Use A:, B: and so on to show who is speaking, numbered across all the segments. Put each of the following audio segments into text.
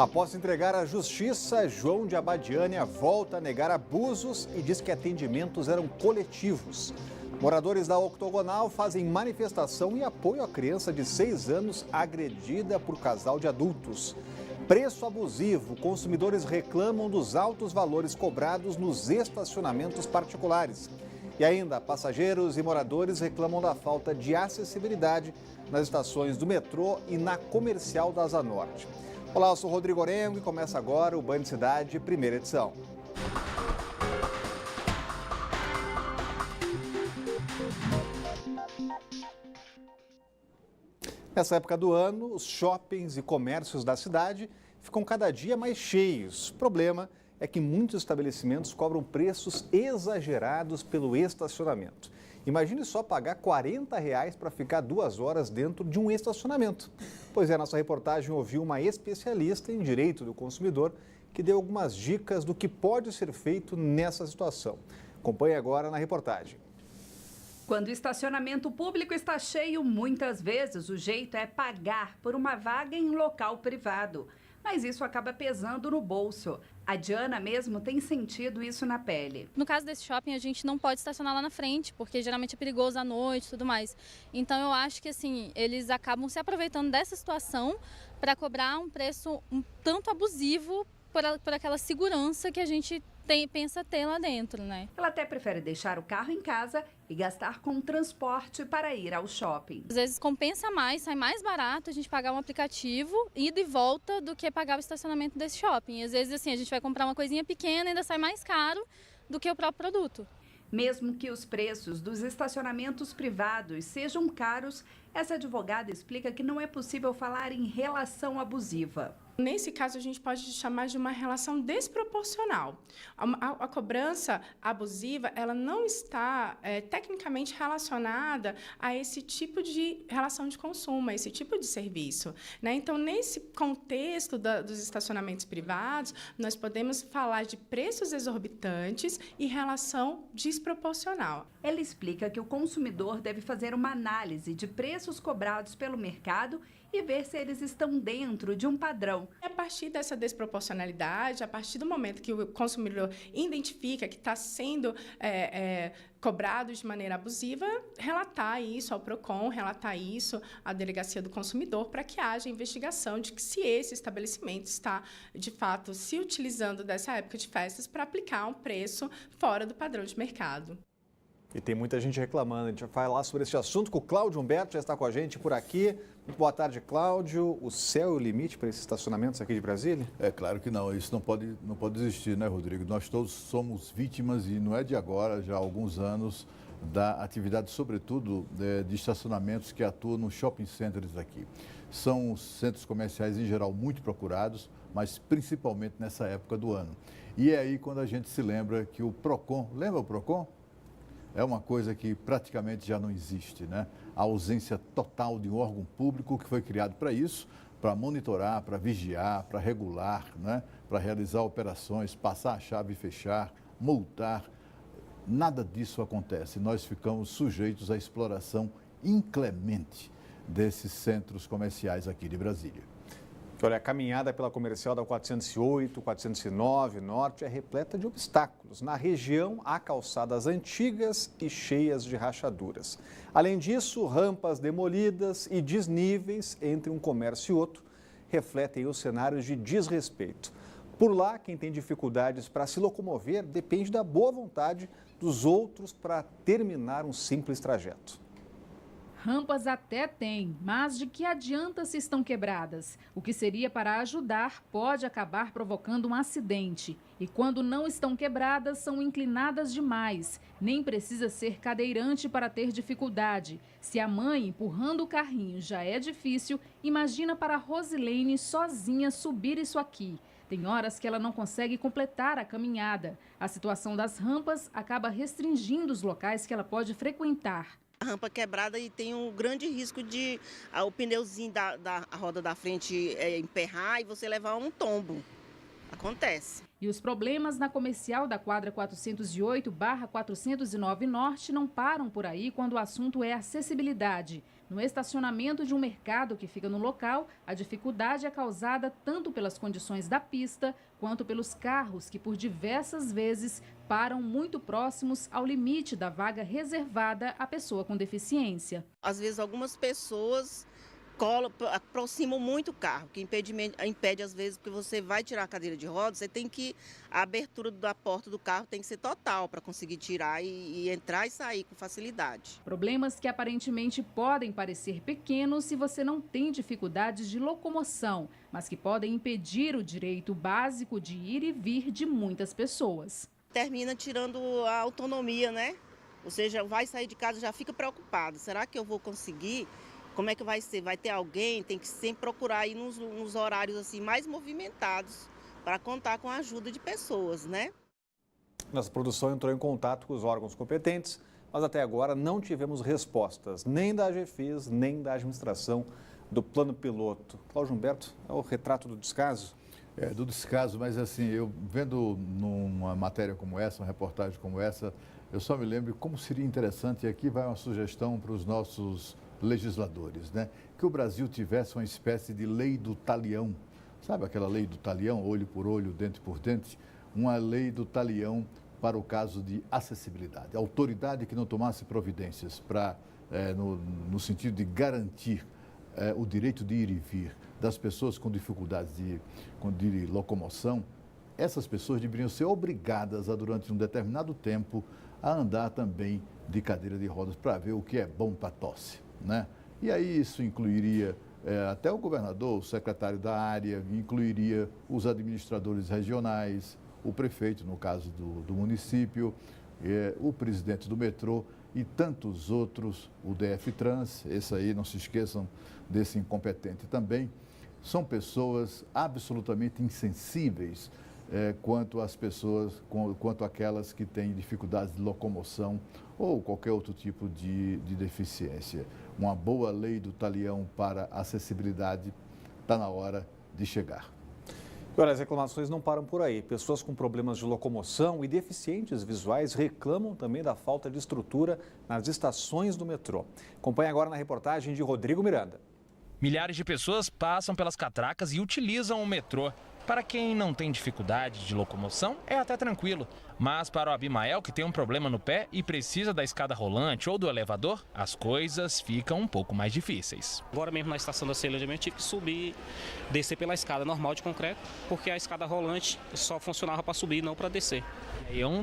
A: Após entregar à justiça, João de Abadiânia volta a negar abusos e diz que atendimentos eram coletivos. Moradores da Octogonal fazem manifestação em apoio à criança de 6 anos agredida por casal de adultos. Preço abusivo. Consumidores reclamam dos altos valores cobrados nos estacionamentos particulares. E ainda, passageiros e moradores reclamam da falta de acessibilidade nas estações do metrô e na comercial da Asa Norte. Olá, eu sou Rodrigo Orengo e começa agora o Band Cidade, primeira edição. Nessa época do ano, os shoppings e comércios da cidade ficam cada dia mais cheios. O problema é que muitos estabelecimentos cobram preços exagerados pelo estacionamento. Imagine só pagar R$ 40 para ficar 2 horas dentro de um estacionamento. Pois é, nossa reportagem ouviu uma especialista em direito do consumidor que deu algumas dicas do que pode ser feito nessa situação. Acompanhe agora na reportagem.
B: Quando o estacionamento público está cheio, muitas vezes o jeito é pagar por uma vaga em local privado. Mas isso acaba pesando no bolso. A Diana mesmo tem sentido isso na pele.
C: No caso desse shopping, a gente não pode estacionar lá na frente, porque geralmente é perigoso à noite e tudo mais. Então eu acho que assim, eles acabam se aproveitando dessa situação para cobrar um preço um tanto abusivo por aquela segurança que a gente pensa ter lá dentro, né?
B: Ela até prefere deixar o carro em casa e gastar com transporte para ir ao shopping.
C: Às vezes compensa mais, sai mais barato a gente pagar um aplicativo, ida e volta, do que pagar o estacionamento desse shopping. Às vezes assim, a gente vai comprar uma coisinha pequena e ainda sai mais caro do que o próprio produto.
B: Mesmo que os preços dos estacionamentos privados sejam caros, essa advogada explica que não é possível falar em relação abusiva.
D: Nesse caso, a gente pode chamar de uma relação desproporcional. A cobrança abusiva, ela não está tecnicamente relacionada a esse tipo de relação de consumo, a esse tipo de serviço, né? Então, nesse contexto dos estacionamentos privados, nós podemos falar de preços exorbitantes e relação desproporcional.
B: Ela explica que o consumidor deve fazer uma análise de preços cobrados pelo mercado e ver se eles estão dentro de um padrão.
D: A partir dessa desproporcionalidade, a partir do momento que o consumidor identifica que está sendo cobrado de maneira abusiva, relatar isso ao PROCON, relatar isso à Delegacia do Consumidor, para que haja investigação de que se esse estabelecimento está, de fato, se utilizando dessa época de festas para aplicar um preço fora do padrão de mercado.
A: E tem muita gente reclamando. A gente vai falar sobre esse assunto com o Cláudio Humberto, já está com a gente por aqui. Muito boa tarde, Cláudio. O céu é o limite para esses estacionamentos aqui de Brasília?
E: É claro que não. Isso não pode existir, né, Rodrigo? Nós todos somos vítimas, e não é de agora, já há alguns anos, da atividade, sobretudo, de estacionamentos que atuam nos shopping centers aqui. São centros comerciais, em geral, muito procurados, mas principalmente nessa época do ano. E é aí quando a gente se lembra que o PROCON, lembra o PROCON? É uma coisa que praticamente já não existe, né? A ausência total de um órgão público que foi criado para isso, para monitorar, para vigiar, para regular, né? Para realizar operações, passar a chave e fechar, multar. Nada disso acontece. Nós ficamos sujeitos à exploração inclemente desses centros comerciais aqui de Brasília.
A: Olha, a caminhada pela comercial da 408, 409 Norte é repleta de obstáculos. Na região, há calçadas antigas e cheias de rachaduras. Além disso, rampas demolidas e desníveis entre um comércio e outro refletem os cenários de desrespeito. Por lá, quem tem dificuldades para se locomover depende da boa vontade dos outros para terminar um simples trajeto.
F: Rampas até tem, mas de que adianta se estão quebradas? O que seria para ajudar pode acabar provocando um acidente. E quando não estão quebradas, são inclinadas demais. Nem precisa ser cadeirante para ter dificuldade. Se a mãe empurrando o carrinho já é difícil, imagina para Rosilene sozinha subir isso aqui. Tem horas que ela não consegue completar a caminhada. A situação das rampas acaba restringindo os locais que ela pode frequentar.
G: A rampa quebrada e tem um grande risco de o pneuzinho da roda da frente emperrar e você levar um tombo. acontece.
F: E os problemas na comercial da quadra 408/409 Norte não param por aí quando o assunto é acessibilidade. No estacionamento de um mercado que fica no local, a dificuldade é causada tanto pelas condições da pista, quanto pelos carros que por diversas vezes param muito próximos ao limite da vaga reservada à pessoa com deficiência.
G: Às vezes algumas pessoas aproximam muito o carro, que impede às vezes, porque você vai tirar a cadeira de rodas, você tem que, a abertura da porta do carro tem que ser total para conseguir tirar e entrar e sair com facilidade.
F: Problemas que aparentemente podem parecer pequenos se você não tem dificuldades de locomoção, mas que podem impedir o direito básico de ir e vir de muitas pessoas.
G: Termina tirando a autonomia, né? Ou seja, vai sair de casa, já fica preocupado, será que eu vou conseguir? Como é que vai ser? Vai ter alguém? Tem que sempre procurar ir nos horários assim mais movimentados para contar com a ajuda de pessoas, né?
A: Nossa produção entrou em contato com os órgãos competentes, mas até agora não tivemos respostas, nem da AGFIS, nem da administração do plano piloto. Cláudio Humberto, é o retrato do descaso?
E: É, do descaso, mas assim, eu vendo numa matéria como essa, uma reportagem como essa, eu só me lembro como seria interessante, e aqui vai uma sugestão para os nossos legisladores, né? Que o Brasil tivesse uma espécie de lei do talião, sabe aquela lei do talião, olho por olho, dente por dente? Uma lei do talião para o caso de acessibilidade. A autoridade que não tomasse providências para, no sentido de garantir o direito de ir e vir das pessoas com dificuldades de locomoção, essas pessoas deveriam ser obrigadas a, durante um determinado tempo, a andar também de cadeira de rodas para ver o que é bom para tosse, né? E aí isso incluiria até o governador, o secretário da área, incluiria os administradores regionais, o prefeito, no caso do município, o presidente do metrô e tantos outros, o DF Trans, esse aí, não se esqueçam desse incompetente também, são pessoas absolutamente insensíveis quanto às pessoas, quanto àquelas que têm dificuldades de locomoção ou qualquer outro tipo de deficiência. Uma boa lei do talião para acessibilidade está na hora de chegar.
A: Agora, as reclamações não param por aí. Pessoas com problemas de locomoção e deficientes visuais reclamam também da falta de estrutura nas estações do metrô. Acompanhe agora na reportagem de Rodrigo Miranda.
H: Milhares de pessoas passam pelas catracas e utilizam o metrô. Para quem não tem dificuldade de locomoção, é até tranquilo. Mas para o Abimael, que tem um problema no pé e precisa da escada rolante ou do elevador, as coisas ficam um pouco mais difíceis.
I: Agora mesmo na estação da Ceilândia eu tive que subir, descer pela escada normal de concreto, porque a escada rolante só funcionava para subir, não para descer.
H: E é um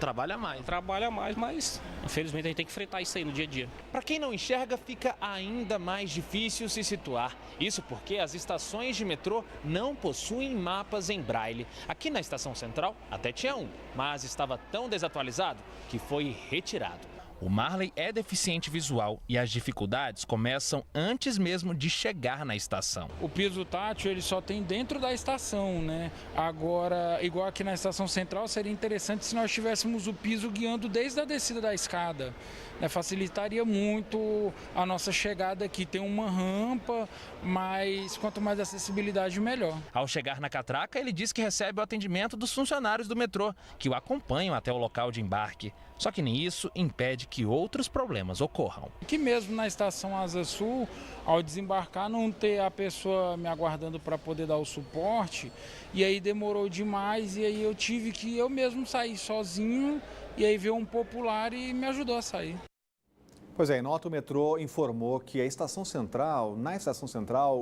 H: trabalho a mais.
I: Trabalho a mais, mas infelizmente a gente tem que enfrentar isso aí no dia a dia.
H: Para quem não enxerga, fica ainda mais difícil se situar. Isso porque as estações de metrô não possuem mapas em braille. Aqui na estação central até tinha um, mas estava tão desatualizado que foi retirado. O Marley é deficiente visual e as dificuldades começam antes mesmo de chegar na estação.
J: O piso tátil ele só tem dentro da estação, né? Agora, igual aqui na estação central, seria interessante se nós tivéssemos o piso guiando desde a descida da escada. Facilitaria muito a nossa chegada aqui. Tem uma rampa, mas quanto mais acessibilidade, melhor.
H: Ao chegar na catraca, ele diz que recebe o atendimento dos funcionários do metrô, que o acompanham até o local de embarque. Só que nem isso impede que outros problemas ocorram.
J: Aqui mesmo na estação Asa Sul, ao desembarcar, não ter a pessoa me aguardando para poder dar o suporte, e aí demorou demais, e aí eu tive que eu mesmo sair sozinho, e aí veio um popular e me ajudou a sair.
A: Pois é, em nota o metrô informou que na estação central,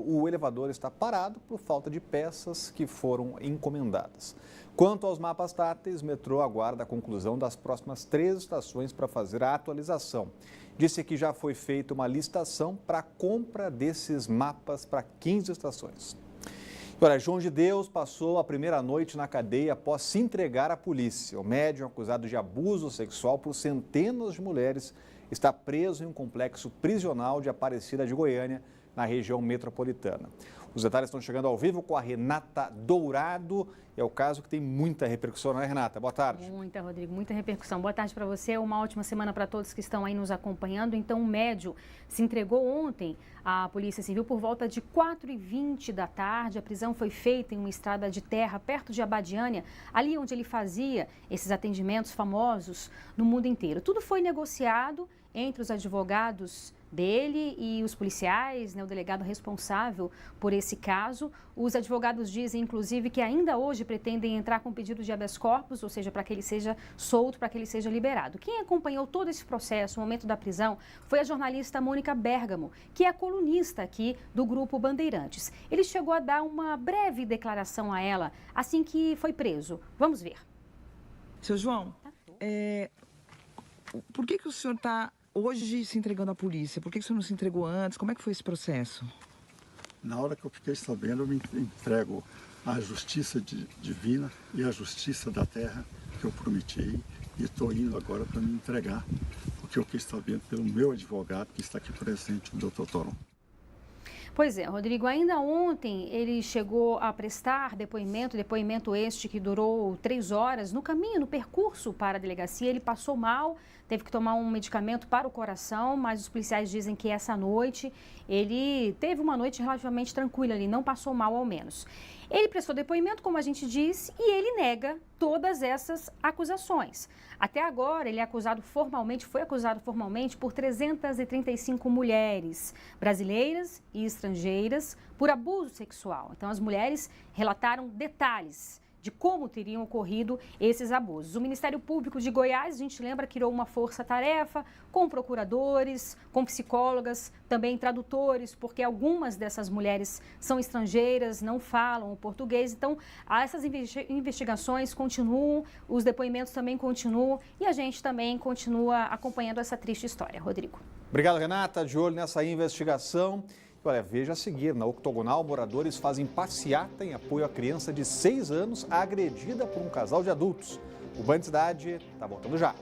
A: o elevador está parado por falta de peças que foram encomendadas. Quanto aos mapas táteis, o metrô aguarda a conclusão das próximas 3 estações para fazer a atualização. Disse que já foi feita uma licitação para a compra desses mapas para 15 estações. Olha, João de Deus passou a primeira noite na cadeia após se entregar à polícia. O médium acusado de abuso sexual por centenas de mulheres está preso em um complexo prisional de Aparecida de Goiânia, na região metropolitana. Os detalhes estão chegando ao vivo com a Renata Dourado. É o caso que tem muita repercussão, não é, Renata? Boa tarde.
K: Muita, Rodrigo, muita repercussão. Boa tarde para você, uma ótima semana para todos que estão aí nos acompanhando. Então, o médio se entregou ontem à Polícia Civil por volta de 4h20 da tarde. A prisão foi feita em uma estrada de terra perto de Abadiânia, ali onde ele fazia esses atendimentos famosos no mundo inteiro. Tudo foi negociado entre os advogados dele e os policiais, né, o delegado responsável por esse caso. Os advogados dizem, inclusive, que ainda hoje pretendem entrar com pedido de habeas corpus, ou seja, para que ele seja solto, para que ele seja liberado. Quem acompanhou todo esse processo, o momento da prisão, foi a jornalista Mônica Bergamo, que é a colunista aqui do Grupo Bandeirantes. Ele chegou a dar uma breve declaração a ela assim que foi preso. Vamos ver.
L: Seu João, por que o senhor está hoje se entregando à polícia? Por que o senhor não se entregou antes? Como é que foi esse processo?
M: Na hora que eu fiquei sabendo, eu me entrego à justiça divina e à justiça da terra que eu prometi. E estou indo agora para me entregar, porque eu fiquei sabendo pelo meu advogado que está aqui presente, o Dr. Toron.
K: Pois é, Rodrigo, ainda ontem ele chegou a prestar depoimento este que durou 3 horas. No caminho, no percurso para a delegacia, ele passou mal, teve que tomar um medicamento para o coração, mas os policiais dizem que essa noite ele teve uma noite relativamente tranquila, ele não passou mal ao menos. Ele prestou depoimento, como a gente disse, e ele nega todas essas acusações. Até agora, ele foi acusado formalmente por 335 mulheres brasileiras e estrangeiras por abuso sexual. Então, as mulheres relataram detalhes de como teriam ocorrido esses abusos. O Ministério Público de Goiás, a gente lembra, criou uma força-tarefa com procuradores, com psicólogas, também tradutores, porque algumas dessas mulheres são estrangeiras, não falam o português. Então, essas investigações continuam, os depoimentos também continuam e a gente também continua acompanhando essa triste história. Rodrigo.
A: Obrigado, Renata. De olho nessa investigação. Olha, veja a seguir, na Octogonal, moradores fazem passeata em apoio à criança de 6 anos agredida por um casal de adultos. O Band Cidade está voltando já.